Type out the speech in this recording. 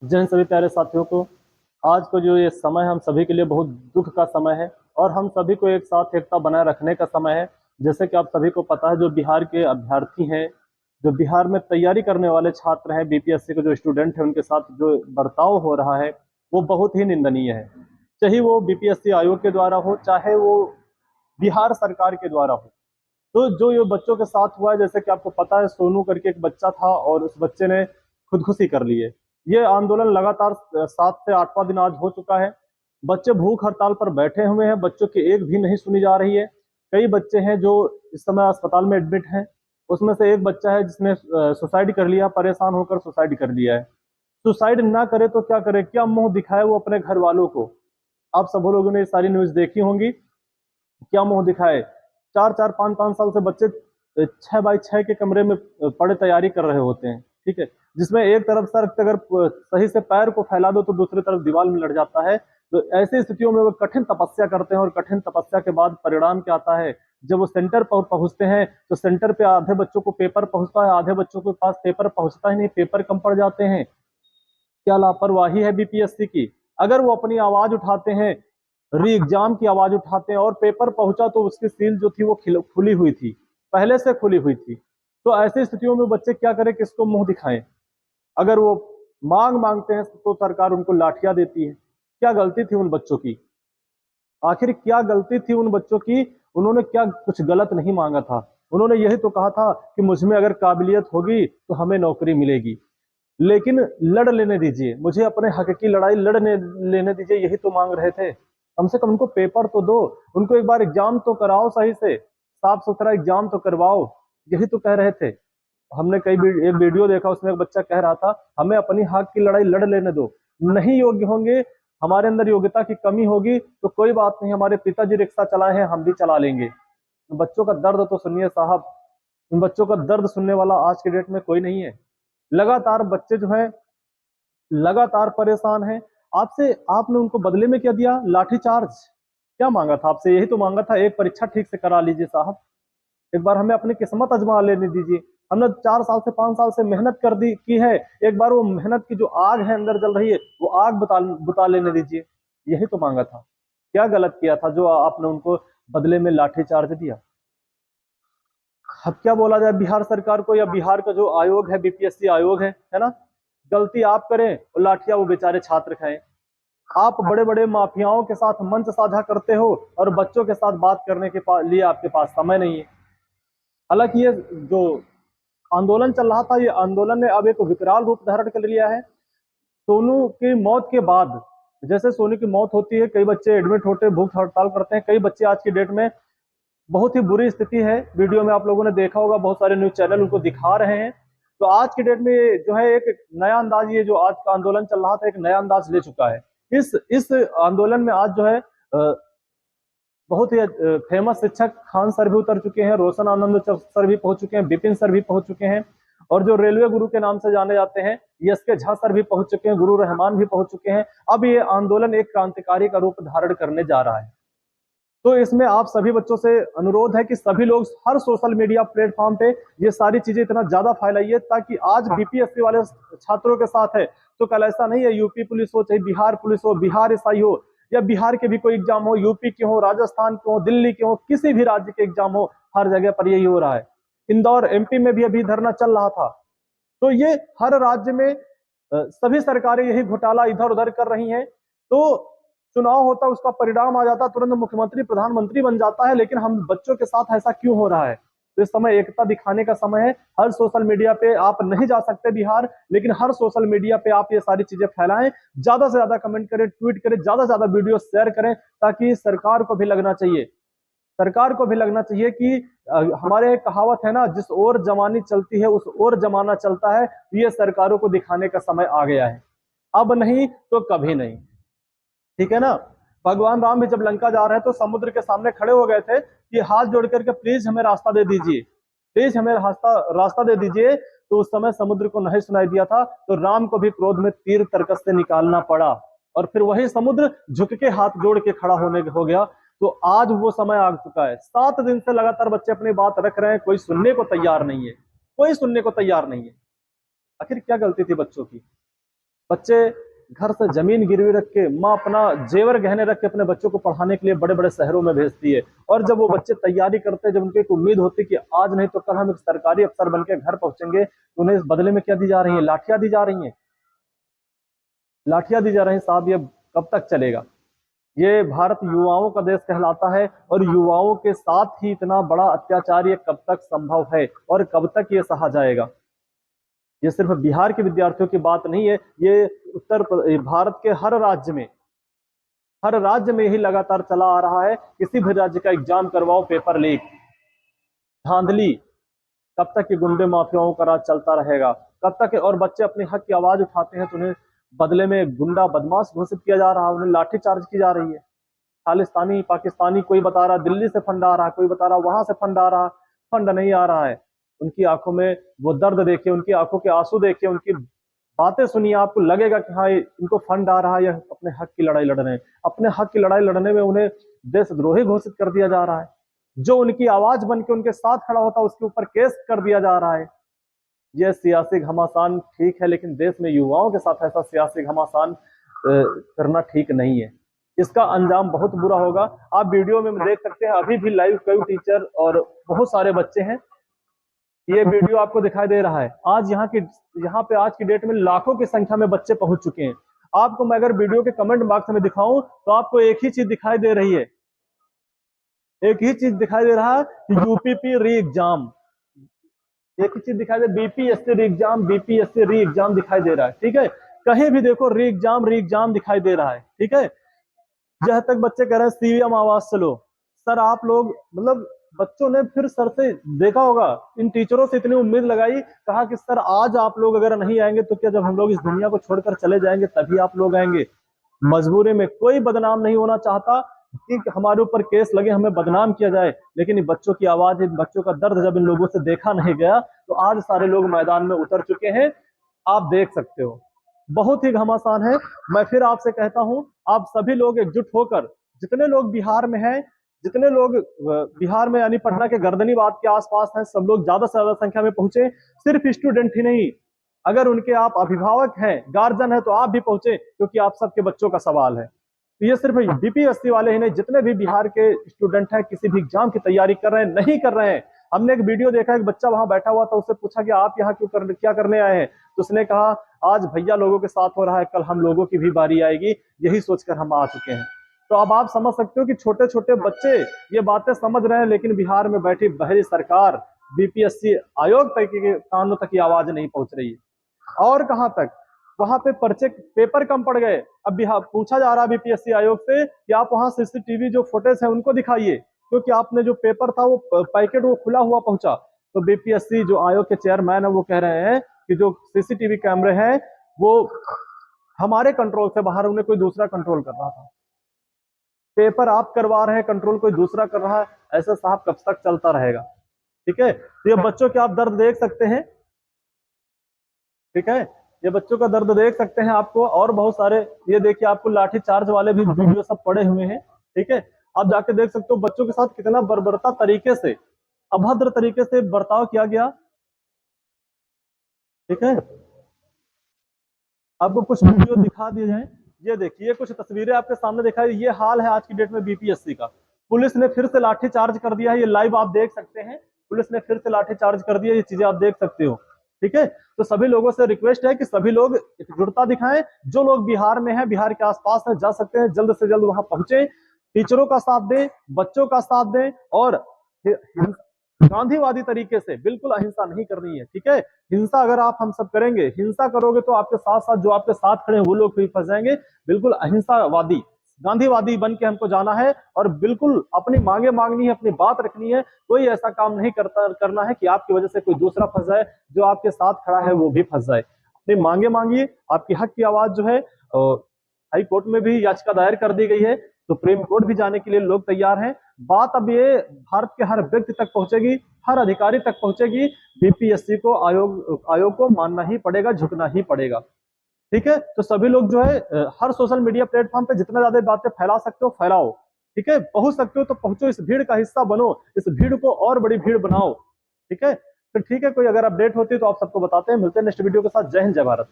जैन सभी प्यारे साथियों को, आज को जो ये समय है हम सभी के लिए बहुत दुख का समय है और हम सभी को एक साथ एकता बनाए रखने का समय है। जैसे कि आप सभी को पता है, जो बिहार के अभ्यर्थी हैं, जो बिहार में तैयारी करने वाले छात्र हैं, बीपीएससी के जो स्टूडेंट हैं, उनके साथ जो बर्ताव हो रहा है वो बहुत ही निंदनीय है। चाहे वो बीपीएससी आयोग के द्वारा हो, चाहे वो बिहार सरकार के द्वारा हो। तो जो ये बच्चों के साथ हुआ है, जैसे कि आपको पता है, सोनू करके एक बच्चा था और उस बच्चे ने खुदकुशी कर ली है। ये आंदोलन लगातार 7 से 8वां दिन आज हो चुका है। बच्चे भूख हड़ताल पर बैठे हुए हैं, बच्चों की एक भी नहीं सुनी जा रही है। कई बच्चे हैं जो इस समय अस्पताल में एडमिट हैं। उसमें से एक बच्चा है जिसने सुसाइड कर लिया, परेशान होकर सुसाइड कर लिया है। सुसाइड ना करे तो क्या करे, क्या मुंह दिखाए वो अपने घर वालों को। आप सब लोगों ने ये सारी न्यूज देखी होंगी। क्या मुंह दिखाए, 4-4 5-5 साल से बच्चे 6x6 के कमरे में पड़े तैयारी कर रहे होते हैं, ठीक है, जिसमें एक तरफ सर अगर सही से पैर को फैला दो तो दूसरी तरफ दीवार में लड़ जाता है। तो ऐसी स्थितियों में वो कठिन तपस्या करते हैं और कठिन तपस्या के बाद परिणाम क्या आता है, जब वो सेंटर पर पहुंचते हैं तो सेंटर पे आधे बच्चों को पेपर पहुंचता है, आधे बच्चों के पास पेपर पहुंचता ही नहीं, पेपर कम पड़ जाते हैं। क्या लापरवाही है बीपीएससी की। अगर वो अपनी आवाज उठाते हैं, री एग्जाम की आवाज उठाते हैं और पेपर पहुंचा तो उसकी सील जो थी वो खुली हुई थी, पहले से खुली हुई थी। तो ऐसी स्थितियों में बच्चे क्या करें, किसको मुंह दिखाएं। अगर वो मांगते हैं तो सरकार उनको लाठियां देती है। क्या गलती थी उन बच्चों की, आखिर क्या गलती थी उन बच्चों की। उन्होंने क्या कुछ गलत नहीं मांगा था। उन्होंने यही तो कहा था कि मुझ में अगर काबिलियत होगी तो हमें नौकरी मिलेगी। लेकिन लड़ लेने दीजिए, मुझे अपने हक की लड़ाई लड़ने लेने दीजिए, यही तो मांग रहे थे। कम से कम उनको पेपर तो दो, उनको एक बार एग्जाम तो कराओ, सही से साफ सुथरा एग्जाम तो करवाओ। यही तो कह रहे थे। हमने एक वीडियो देखा, उसमें एक बच्चा कह रहा था हमें अपनी हक की लड़ाई लड़ लेने दो, नहीं योग्य होंगे, हमारे अंदर योग्यता की कमी होगी तो कोई बात नहीं, हमारे पिताजी रिक्शा चलाए हैं, हम भी चला लेंगे। बच्चों का दर्द तो सुनिए साहब, उन बच्चों का दर्द सुनने वाला आज के डेट में कोई नहीं है। लगातार बच्चे जो है लगातार परेशान हैं। आपसे आपने उनको बदले में क्या दिया, लाठीचार्ज। क्या मांगा था आपसे, यही तो मांगा था एक परीक्षा ठीक से करा लीजिए साहब, एक बार हमें अपनी किस्मत आजमा लेने दीजिए। हमने 4 साल से 5 साल से मेहनत कर दी की है, एक बार वो मेहनत की जो आग है अंदर जल रही है वो आग बुता लेने दीजिए। यही तो मांगा था। क्या गलत किया था जो आपने उनको बदले में लाठीचार्ज दिया। अब क्या बोला जाए बिहार सरकार को, या बिहार का जो आयोग है, बीपीएससी आयोग है ना। गलती आप करें और लाठियां वो बेचारे छात्र खाएं। आप बड़े बड़े माफियाओं के साथ मंच साझा करते हो और बच्चों के साथ बात करने के लिए आपके पास समय नहीं है। हालांकि ये जो आंदोलन चल रहा था, ये आंदोलन ने अब एक विकराल रूप धारण कर लिया है। सोनू की मौत के बाद, जैसे सोनू की मौत होती है, कई बच्चे एडमिट होते हैं, भूख हड़ताल करते हैं, कई बच्चे आज की डेट में बहुत ही बुरी स्थिति है। वीडियो में आप लोगों ने देखा होगा, बहुत सारे न्यूज चैनल उनको दिखा रहे हैं। तो आज की डेट में जो है एक नया अंदाज, ये जो आज का आंदोलन चल रहा था एक नया अंदाज ले चुका है। इस आंदोलन में आज जो है बहुत ही फेमस शिक्षक खान सर भी उतर चुके हैं, रोशन आनंद सर भी पहुंच चुके हैं, विपिन सर भी पहुंच चुके हैं, और जो रेलवे गुरु के नाम से जाने जाते हैं एस के झा सर भी पहुंच चुके हैं, गुरु रहमान भी पहुंच चुके हैं। अब ये आंदोलन एक क्रांतिकारी का रूप धारण करने जा रहा है। तो इसमें आप सभी बच्चों से अनुरोध है कि सभी लोग हर सोशल मीडिया प्लेटफॉर्म पे ये सारी चीजें इतना ज्यादा फैलाइए, ताकि आज बीपीएससी वाले छात्रों के साथ है तो कल ऐसा नहीं है, यूपी पुलिस हो, चाहे बिहार पुलिस हो, बिहार एसआई हो, या बिहार के भी कोई एग्जाम हो, यूपी के हो, राजस्थान के हो, दिल्ली के हो, किसी भी राज्य के एग्जाम हो, हर जगह पर यही हो रहा है। इंदौर एमपी में भी अभी धरना चल रहा था। तो ये हर राज्य में सभी सरकारें यही घोटाला इधर उधर कर रही हैं। तो चुनाव होता है, उसका परिणाम आ जाता है, तुरंत मुख्यमंत्री प्रधानमंत्री बन जाता है, लेकिन हम बच्चों के साथ ऐसा क्यों हो रहा है। तो इस समय एकता दिखाने का समय है। हर सोशल मीडिया पे आप नहीं जा सकते बिहार, लेकिन हर सोशल मीडिया पे आप ये सारी चीजें फैलाएं, ज्यादा से ज्यादा कमेंट करें, ट्वीट करें, ज्यादा से ज्यादा वीडियो शेयर करें, ताकि सरकार को भी लगना चाहिए, सरकार को भी लगना चाहिए कि हमारे एक कहावत है ना, जिस ओर जमानी चलती है उस ओर जमाना चलता है। ये सरकारों को दिखाने का समय आ गया है, अब नहीं तो कभी नहीं, ठीक है ना। भगवान राम भी जब लंका जा रहे हैं तो समुद्र के सामने खड़े हो गए थे कि हाथ जोड़ करके प्लीज हमें रास्ता दे दीजिए, प्लीज हमें रास्ता दे दीजिए। तो उस समय समुद्र को नहीं सुनाई दिया था, तो राम को भी क्रोध में तीर तर्कस से निकालना पड़ा, और फिर वही समुद्र झुक के हाथ जोड़ के खड़ा होने हो गया। तो आज वो समय आ चुका है। 7 दिन से लगातार बच्चे अपनी बात रख रहे हैं, कोई सुनने को तैयार नहीं है, कोई सुनने को तैयार नहीं है। आखिर क्या गलती थी बच्चों की। बच्चे घर से जमीन गिरवी रख के, माँ अपना जेवर गहने रख के अपने बच्चों को पढ़ाने के लिए बड़े बड़े शहरों में भेजती है। और जब वो बच्चे तैयारी करते हैं, जब उनको एक उम्मीद होती है कि आज नहीं तो कल हम एक सरकारी अफसर बन के घर पहुंचेंगे, तो उन्हें इस बदले में क्या दी जा रही है? लाठियां दी जा रही हैं। लाठियां दी जा रही हैं। साहब ये कब तक चलेगा? ये भारत युवाओं का देश कहलाता है, और युवाओं के साथ ही इतना बड़ा अत्याचार ये कब तक संभव है और कब तक ये सहा जाएगा? ये सिर्फ बिहार के विद्यार्थियों की बात नहीं है, ये भारत के हर राज्य में ही लगातार चला आ रहा है। किसी भी राज्य का एग्जाम करवाओ, पेपर लीक, धांधली, कब तक ये गुंडे माफियाओं का राज चलता रहेगा? कब तक? और बच्चे अपने हक की आवाज उठाते हैं तो उन्हें बदले में गुंडा बदमाश घोषित किया जा रहा है, उन्हें लाठी चार्ज की जा रही है। खालिस्तानी, पाकिस्तानी, कोई बता रहा दिल्ली से फंड आ रहा है, कोई बता रहा वहां से फंड आ रहा, फंड नहीं आ रहा है। उनकी आंखों में वो दर्द देखिए, उनकी आंखों के आंसू देखिए, उनकी बातें सुनिए, आपको लगेगा कि हाँ इनको फंड आ रहा है, या अपने हक की लड़ाई लड़ रहे हैं। अपने हक की लड़ाई लड़ने में उन्हें देशद्रोही घोषित कर दिया जा रहा है। जो उनकी आवाज बन के उनके साथ खड़ा होता है उसके ऊपर केस कर दिया जा रहा है। यह सियासी घमासान ठीक है, लेकिन देश में युवाओं के साथ ऐसा सियासी घमासान करना ठीक नहीं है। इसका अंजाम बहुत बुरा होगा। आप वीडियो में देख सकते हैं, अभी भी लाइव कई टीचर और बहुत सारे बच्चे हैं। ये वीडियो आपको दिखाई दे रहा है। आज यहाँ पे आज की डेट में लाखों की संख्या में बच्चे पहुंच चुके हैं। आपको मैं अगर वीडियो के कमेंट बॉक्स में दिखाऊं तो आपको एक ही चीज दिखाई दे रही है, एक ही चीज दिखाई दे रहा है, यूपीपी री एग्जाम। एक ही चीज दिखाई दे, BPSC re exam, BPSC re exam दिखाई दे रहा है। ठीक है, कहीं भी देखो री एग्जाम दिखाई दे रहा है। ठीक है, जहां तक बच्चे कह रहे हैं सीएम आवाज चलो। सर आप लोग मतलब बच्चों ने फिर सर से देखा होगा, इन टीचरों से इतनी उम्मीद लगाई, कहा कि सर आज आप लोग अगर नहीं आएंगे तो क्या जब हम लोग इस दुनिया को छोड़कर चले जाएंगे तभी आप लोग आएंगे? मजबूरी में कोई बदनाम नहीं होना चाहता कि हमारे ऊपर केस लगे, हमें बदनाम किया जाए, लेकिन इन बच्चों की आवाज, इन बच्चों का दर्द जब इन लोगों से देखा नहीं गया तो आज सारे लोग मैदान में उतर चुके हैं। आप देख सकते हो, बहुत ही घमासान है। मैं फिर आपसे कहता हूं, आप सभी लोग एकजुट होकर, जितने लोग बिहार में हैं, जितने लोग बिहार में यानी पटना के गर्दनीबाद के आसपास हैं, सब लोग ज्यादा से ज्यादा संख्या में पहुंचे। सिर्फ स्टूडेंट ही नहीं, अगर उनके आप अभिभावक हैं, गार्जियन है, तो आप भी पहुंचे, क्योंकि आप सबके बच्चों का सवाल है। तो ये सिर्फ बीपीएससी वाले ही नहीं, जितने भी बिहार के स्टूडेंट हैं, किसी भी एग्जाम की तैयारी कर रहे हैं, नहीं कर रहे हैं। हमने एक वीडियो देखा, एक बच्चा वहां बैठा हुआ था, उससे पूछा कि आप यहाँ क्या करने आए हैं? तो उसने कहा आज भैया लोगों के साथ हो रहा है, कल हम लोगों की भी बारी आएगी, यही सोचकर हम आ चुके हैं। तो अब आप समझ सकते हो कि छोटे छोटे बच्चे ये बातें समझ रहे हैं, लेकिन बिहार में बैठी बहरी सरकार, बीपीएससी आयोग तक के कानों तक की आवाज नहीं पहुंच रही है। और कहां तक, वहां पे पर्चे पेपर कम पड़ गए। अब बिहार पूछा जा रहा है बीपीएससी आयोग से कि आप वहां सीसीटीवी जो फुटेज है उनको दिखाइए, क्योंकि आपने जो पेपर था वो पैकेट वो खुला हुआ पहुंचा। तो बीपीएससी जो आयोग के चेयरमैन है वो कह रहे हैं कि जो सीसीटीवी कैमरे हैं वो हमारे कंट्रोल से बाहर, उन्हें कोई दूसरा कंट्रोल कर रहा था। पेपर आप करवा रहे हैं, कंट्रोल कोई दूसरा कर रहा है। ऐसा साहब कब तक चलता रहेगा? ठीक है, तो ये बच्चों के आप दर्द देख सकते हैं। ठीक है, ये बच्चों का दर्द देख सकते हैं आपको, और बहुत सारे, ये देखिए आपको लाठी चार्ज वाले भी वीडियो सब पड़े हुए हैं। ठीक है, आप जाके देख सकते हो बच्चों के साथ कितना बर्बरता तरीके से, अभद्र तरीके से बर्ताव किया गया। ठीक है, आपको कुछ वीडियो दिखा दिए जाए। ये देखिए कुछ तस्वीरें आपके सामने दिखाई, ये हाल है आज की डेट में बीपीएससी का। पुलिस ने फिर से लाठी चार्ज कर दिया है, ये लाइव आप देख सकते हैं। पुलिस ने फिर से लाठी चार्ज कर दिया, ये चीजें आप देख सकते हो। ठीक है, तो सभी लोगों से रिक्वेस्ट है कि सभी लोग एकजुटता दिखाएं। जो लोग बिहार में हैं, बिहार के आसपास हैं, जा सकते हैं, जल्द से जल्द वहां पहुंचे, टीचरों का साथ दें, बच्चों का साथ दें, और गांधीवादी तरीके से, बिल्कुल अहिंसा नहीं करनी है। ठीक है, हिंसा अगर आप हम सब करेंगे, हिंसा करोगे तो आपके साथ साथ जो आपके साथ खड़े हैं वो लोग भी फंस जाएंगे। बिल्कुल अहिंसावादी, गांधीवादी बन के हमको जाना है, और बिल्कुल अपनी मांगे मांगनी है, अपनी बात रखनी है। कोई ऐसा काम नहीं करना है कि आपकी वजह से कोई दूसरा फंस जाए, जो आपके साथ खड़ा है वो भी फंस जाए। अपनी मांगे मांगिए, आपकी हक की आवाज जो है हाई कोर्ट में भी याचिका दायर कर दी गई है, सुप्रीम कोर्ट भी जाने के लिए लोग तैयार हैं। बात अब ये भारत के हर व्यक्ति तक पहुंचेगी, हर अधिकारी तक पहुंचेगी। बीपीएससी को आयोग को मानना ही पड़ेगा, झुकना ही पड़ेगा। ठीक है, तो सभी लोग जो है हर सोशल मीडिया प्लेटफॉर्म पे जितना ज्यादा बातें फैला सकते हो फैलाओ। ठीक है, पहुंच सकते हो तो पहुंचो, इस भीड़ का हिस्सा बनो, इस भीड़ को और बड़ी भीड़ बनाओ। ठीक है, तो ठीक है, कोई अगर अपडेट होती है तो आप सबको बताते हैं। मिलते हैं नेक्स्ट वीडियो के साथ। जय हिंद, जय भारत।